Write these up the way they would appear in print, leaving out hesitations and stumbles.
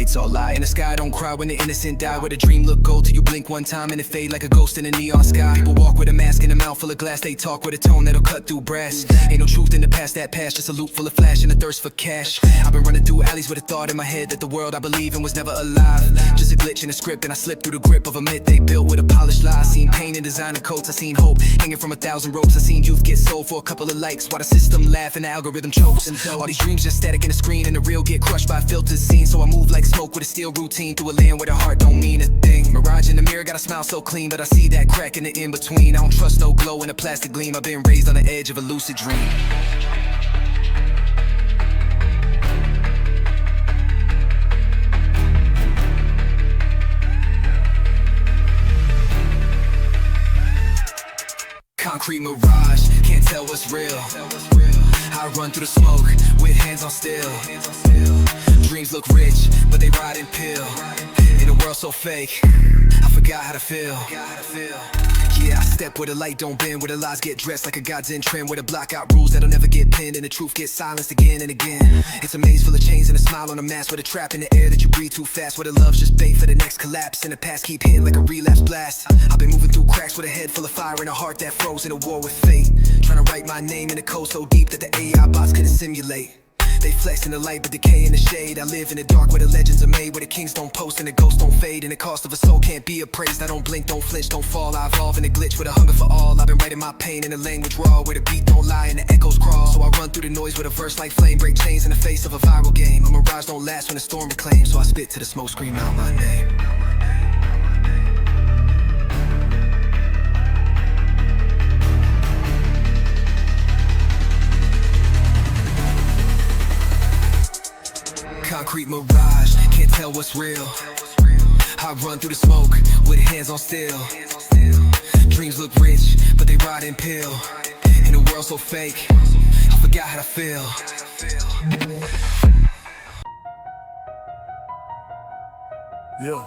streets all lie, and the sky don't cry when the innocent die. Where the dream look gold till you blink one time and it fade like a ghost in a neon sky. People walk with a mask and a mouth full of glass. They talk with a tone that'll cut through brass. Ain't no truth in the past, that past, just a loop full of flash and a thirst for cash. I've been running through alleys with a thought in my head that the world I believe in was never alive. Just a glitch in the script, and I slipped through the grip of a myth they built with a polished lie. I seen pain in designer coats, I seen hope hanging from 1,000 ropes. I seen youth get sold for a couple of likes while the system laugh and the algorithm chokes. And all these dreams just static in the screen, and the real get crushed by filtered scenes. So I move like smoke with a steel routine through a land where the heart don't mean a thing. Mirage in the mirror, got a smile so clean, but I see that crack in the in-between. I don't trust no glow in a plastic gleam. I've been raised on the edge of a lucid dream. Concrete mirage, can't tell what's real. I run through the smoke with hands on steel. Dreams look rich, but they ride in pill. In a world so fake, I forgot how to feel. Yeah, I step where the light don't bend, where the lies get dressed like a God's in trend, where the block out rules that'll never get pinned, and the truth gets silenced again and again. It's a maze full of chains and a smile on a mask, with a trap in the air that you breathe too fast, where the love's just bait for the next collapse, and the past keep hitting like a relapse blast. I've been moving through cracks with a head full of fire and a heart that froze in a war with fate, trying to write my name in the code so deep that the AI bots couldn't simulate. They flex in the light but decay in the shade. I live in the dark where the legends are made, where the kings don't post and the ghosts don't fade, and the cost of a soul can't be appraised. I don't blink, don't flinch, don't fall. I evolve in a glitch with a hunger for all. I've been writing my pain in a language raw, where the beat don't lie and the echoes crawl. So I run through the noise with a verse like flame, break chains in the face of a viral game. A mirage don't last when the storm reclaims, so I spit to the smoke, scream out my name. Concrete mirage, can't tell what's real. I run through the smoke with hands on steel. Dreams look rich, but they ride in pill. In a world so fake, I forgot how to feel. Yeah.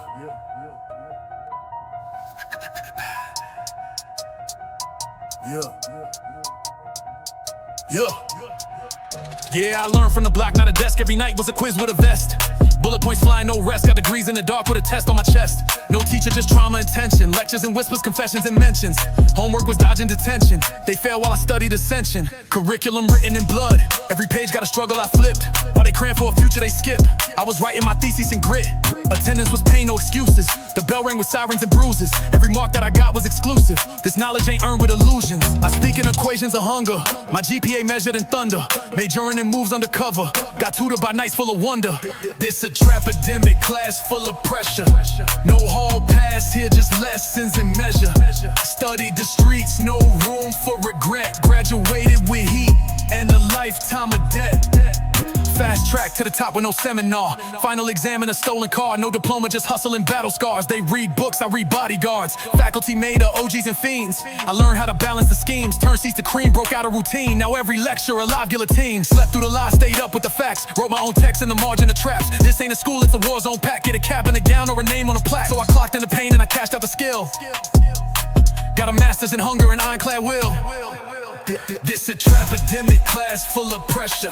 Yeah, I learned from the block, not a desk. Every night was a quiz with a vest. Bullet points flying, no rest. Got degrees in the dark with a test on my chest. No teacher, just trauma and tension. Lectures and whispers, confessions and mentions. Homework was dodging detention. They fail while I studied ascension. Curriculum written in blood. Every page got a struggle I flipped. While they crammed for a future they skipped, I was writing my thesis in grit. Attendance was pain, no excuses. The bell rang with sirens and bruises. Every mark that I got was exclusive. This knowledge ain't earned with illusions. I speak in equations of hunger. My GPA measured in thunder. Majoring in moves undercover. Got tutored by nights full of wonder. This a trap-epidemic class full of pressure. No hall pass here, just lessons in measure. Studied the streets, no room for regret. Graduated with heat and a lifetime of debt. Fast track to the top with no seminar. Final exam in a stolen car. No diploma, just hustle and battle scars. They read books, I read bodyguards. Faculty made of OGs and fiends. I learned how to balance the schemes. Turned seats to cream, broke out a routine. Now every lecture a live guillotine. Slept through the lies, stayed up with the facts. Wrote my own text in the margin of traps. This ain't a school, it's a war zone pack. Get a cap and a gown or a name on a plaque. So I clocked in the pain and I cashed out the skill. Got a master's in hunger and ironclad will. This a trap-epidemic class full of pressure.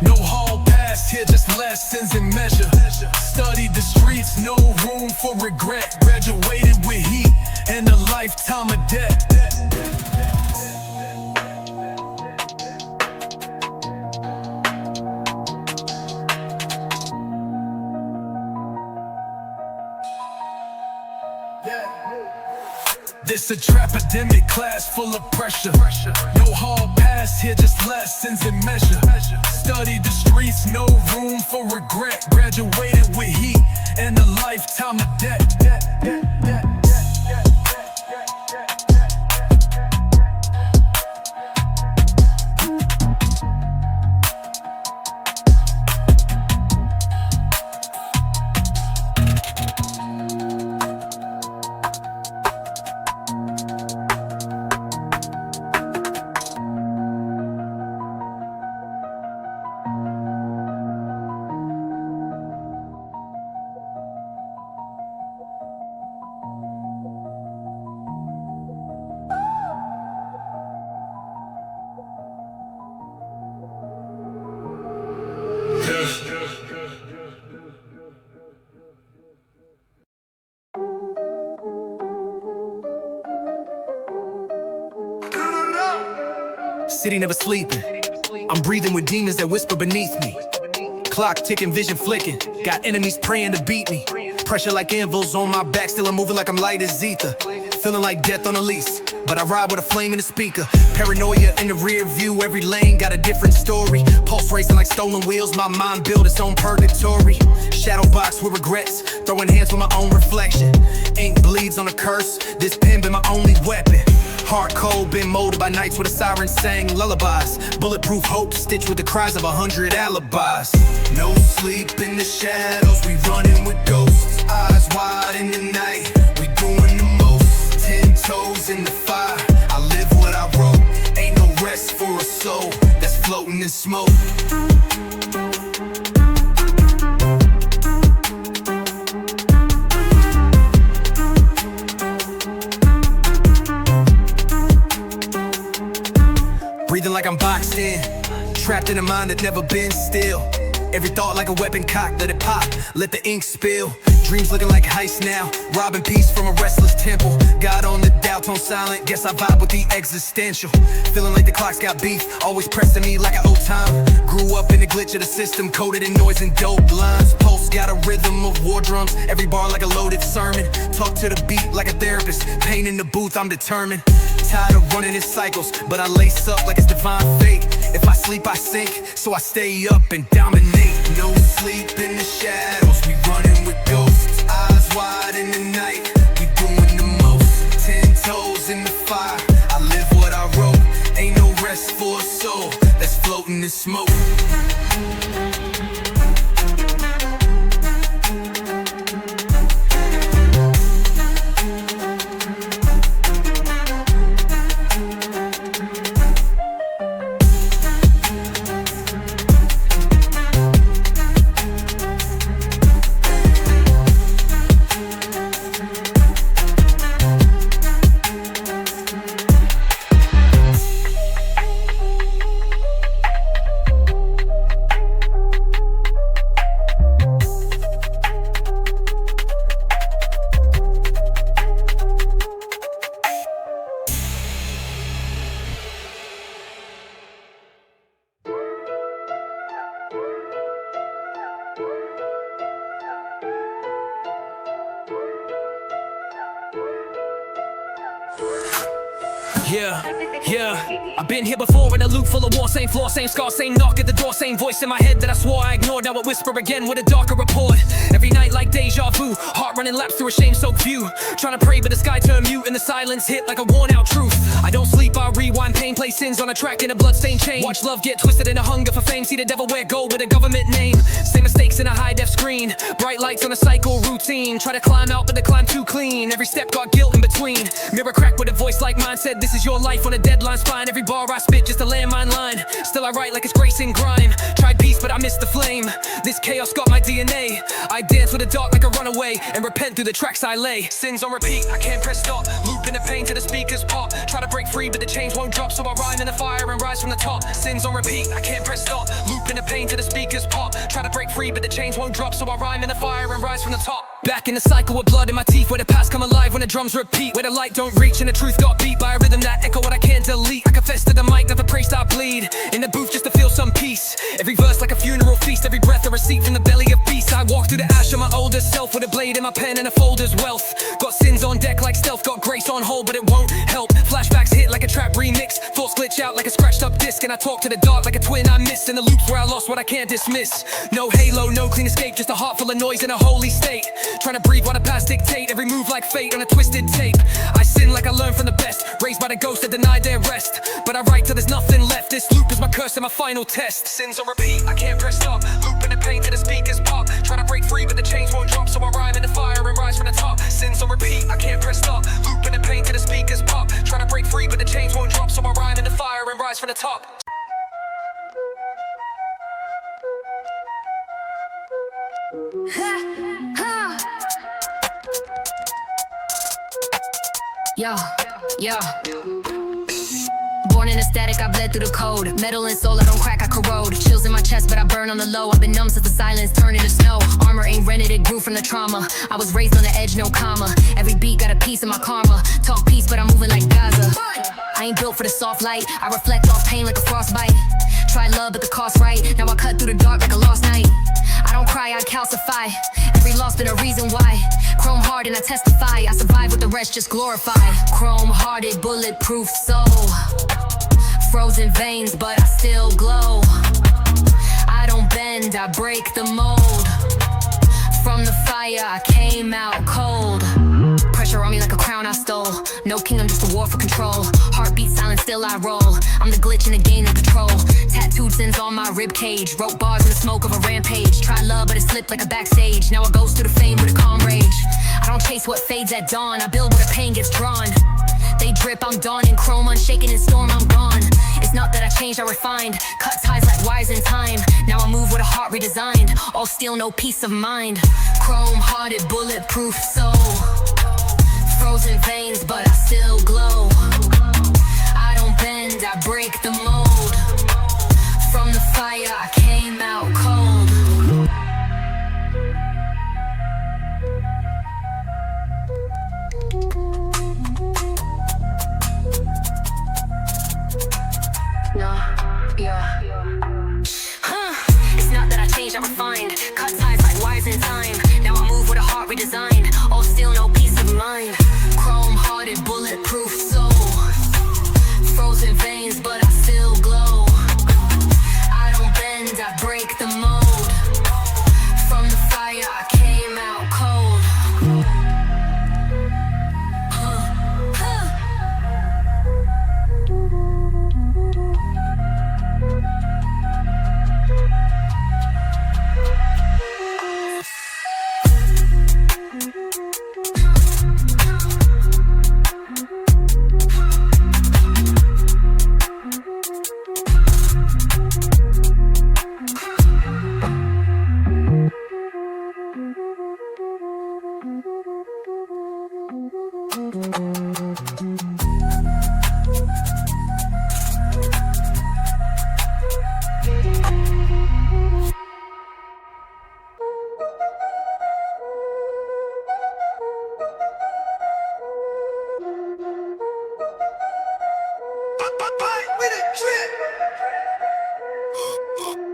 No hall pass here, just lessons in measure. Studied the streets, no room for regret. Graduated with heat and a lifetime of debt. This a trap-epidemic class full of pressure. No hall pass here, just lessons in measure. Studied the streets, no room for regret. Graduated with heat and a lifetime of debt. city never sleeping. I'm breathing with demons that whisper beneath me. Clock ticking, vision flicking. Got enemies praying to beat me. Pressure like anvils on my back, still I'm moving like I'm light as ether. Feeling like death on a lease, but I ride with a flame in the speaker. Paranoia in the rear view, every lane got a different story. Pulse racing like stolen wheels, my mind built its own purgatory. Shadow box with regrets, throwing hands with my own reflection. Ink bleeds on a curse, this pen been my only weapon. Heart cold, been molded by nights where the sirens sang lullabies. Bulletproof hope stitched with the cries of 100 alibis. No sleep in the shadows, we running with ghosts. Eyes wide in the night, we doing the most. 10 toes in the fire, I live what I wrote. Ain't no rest for a soul that's floating in smoke. Breathing like I'm boxed in, trapped in a mind that never been still. Every thought like a weapon cocked, let it pop, let the ink spill. Dreams looking like heist now, robbing peace from a restless temple. God on the dial, tone silent, guess I vibe with the existential. Feeling like the clock's got beef, always pressing me like an old time. Grew up in the glitch of the system, coded in noise and dope lines. Pulse got a rhythm of war drums, every bar like a loaded sermon. Talk to the beat like a therapist, pain in the booth, I'm determined. Tired of running in cycles, but I lace up like it's divine fate. If I sleep, I sink, so I stay up and dominate. No sleep in the shadows, we running with ghosts. Eyes wide in the night, we doing the most. 10 toes in the fire, I live what I wrote. Ain't no rest for a soul that's floating in smoke. Yeah, I've been here before in a loop full of war. Same floor, same scar, same knock at the door. Same voice in my head that I swore I ignored. Now I whisper again with a darker report. Every night like deja vu, heart running laps through a shame-soaked view. Trying to pray but the sky turned mute and the silence hit like a worn-out truth. I don't sleep, I rewind pain, play sins on a track in a bloodstained chain. Watch love get twisted in a hunger for fame. See the devil wear gold with a government name. Same mistakes in a high-def screen. Bright lights on a cycle routine. Try to climb out but the climb too clean. Every step got guilt in between. Mirror crack with a voice like mine said, this is your life on a deadline spine. Every bar I spit just a landmine line. Still I write like it's grace in grime. Tried peace but I missed the flame. This chaos got my DNA. I dance with the dark like a runaway and repent through the tracks I lay. Sins on repeat, I can't press stop. Loop in the pain till the speakers pop. Try to break free but the chains won't drop, so I rhyme in the fire and rise from the top. Sins on repeat, I can't press stop. Loop in the pain till the speakers pop. Try to break free but the chains won't drop, so I rhyme in the fire and rise from the top. Back in the cycle with blood in my teeth, where the past come alive when the drums repeat. Where the light don't reach and the truth got beat by a rhythm that echo what I can't delete. I confess to the mic, never praised I bleed. In the booth just to feel some peace. Every verse like a funeral feast, every breath a receipt from the belly of beasts. I walk through the ash of my older self with a blade in my pen and a folder's wealth. Got sins on deck like stealth, got grace on hold but it won't help. Flashbacks hit like a trap remix, thoughts glitch out like a scratched up disc. And I talk to the dark like a twin I missed, in the loops where I lost what I can't dismiss. No halo, no clean escape, just a heart full of noise in a holy state. Trying to breathe while the past dictate, every move like fate on a twisted tape. I sin like I learned from the best, raised by the ghosts that denied their rest. But I write till there's nothing left, this loop is my curse and my final test. Sins on repeat, I can't press stop. Loop in the pain till the speakers pop. Try to break free but the chains won't drop, so I rhyme in the fire and rise from the top. Sins on repeat, I can't press stop. Loop in the pain till the speakers pop. Try to break free but the chains won't drop, so I rhyme in the fire and rise from the top. Yo. Born in a static, I bled through the code. Metal and soul, I don't crack, I corrode. Chills in my chest, but I burn on the low. I've been numb since the silence turned into snow. Armor ain't rented, it grew from the trauma. I was raised on the edge, no comma. Every beat got a piece of my karma. Talk peace, but I'm moving like Gaza. I I ain't built for the soft light. I reflect off pain like a frostbite. Try love but the cost right. Now I cut through the dark like a lost night. I don't cry, I calcify. Every loss been a reason why. Chrome heart and I testify. I survive with the rest, just glorify. Chrome hearted, bulletproof soul. Frozen veins, but I still glow. I don't bend, I break the mold. From the fire, I came out cold. Pressure on me like a crown I stole. No kingdom, just a war for control. Heartbeat silent, still I roll. I'm the glitch in the game of control. Tattooed sins on my rib cage. Wrote bars in the smoke of a rampage. Try love, but it slipped like a backstage. Now I goes through the fame with a calm rage. I don't chase what fades at dawn. I build where the pain gets drawn. They drip, I'm dawn in chrome, unshaken in storm, I'm gone. It's not that I changed, I refined. Cut ties like wires in time. Now I move with a heart redesigned. All steel, no peace of mind. Chrome hearted, bulletproof soul. Frozen veins, but I still glow. I don't bend, I break the mold. From the fire, I came out cold. It's not that I changed, I refined. Cut ties like wires in time. Now I move with a heart redesigned. All still, no peace of mind. Chrome hearted, bulletproof soul. Frozen veins, but I still glow. I don't bend, I break the mold. From the fire, I came out cold.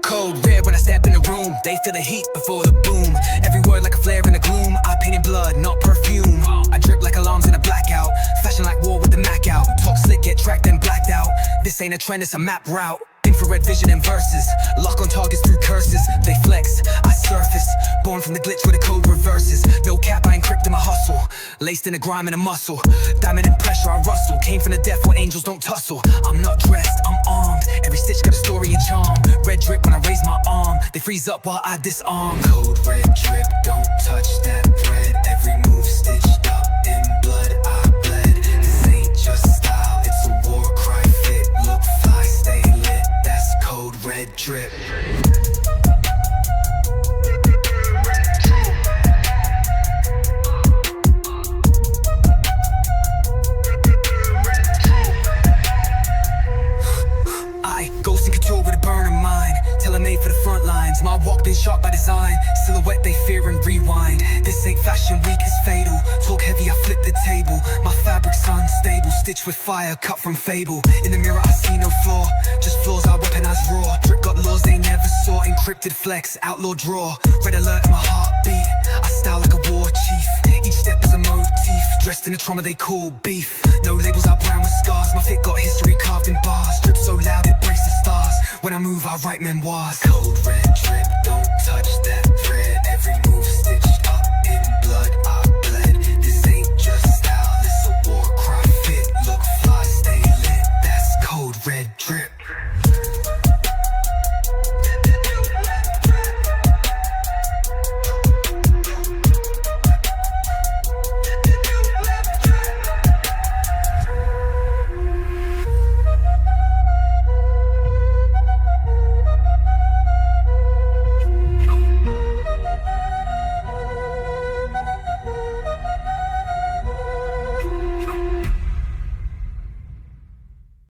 Cold red when I step in the room. They feel the heat before the boom. Every word like a flare in the gloom. I painted blood, not perfume. I drip like alarms in a blackout. Fashion like war with the Mac out. Talk slick, get tracked and blacked out. This ain't a trend, it's a map route. Infrared vision and verses. Lock on targets through curses. They flex, I surface. Born from the glitch where the code reverses. No cap, I encrypted my hustle. Laced in the grime and a muscle. Diamond and pressure, I rustle. Came from the death where angels don't tussle. I'm not dressed, I'm armed. Every stitch got a story and charm. Red drip when I raise my arm. They freeze up while I disarm. Code red drip, don't touch that bread. Every move stitched up in blood, I bled. This ain't just style, it's a war cry fit. Look fly, stay lit, that's code red drip. Made for the front lines. My walk been sharp by design. Silhouette they fear and rewind. This ain't fashion week, it's fatal. Talk heavy, I flip the table. My fabric's unstable. Stitched with fire, cut from fable. In the mirror I see no flaw. Just flaws I weaponize raw. Drip got laws they never saw. Encrypted flex, outlaw draw. Red alert in my heartbeat. I style like a war chief. Each step is a motif. Dressed in the trauma they call beef. No labels, I brown with scars. My fit got history carved in bars. Drip so loud it breaks the stars. When I move I write memoirs. Cold red drip, don't touch that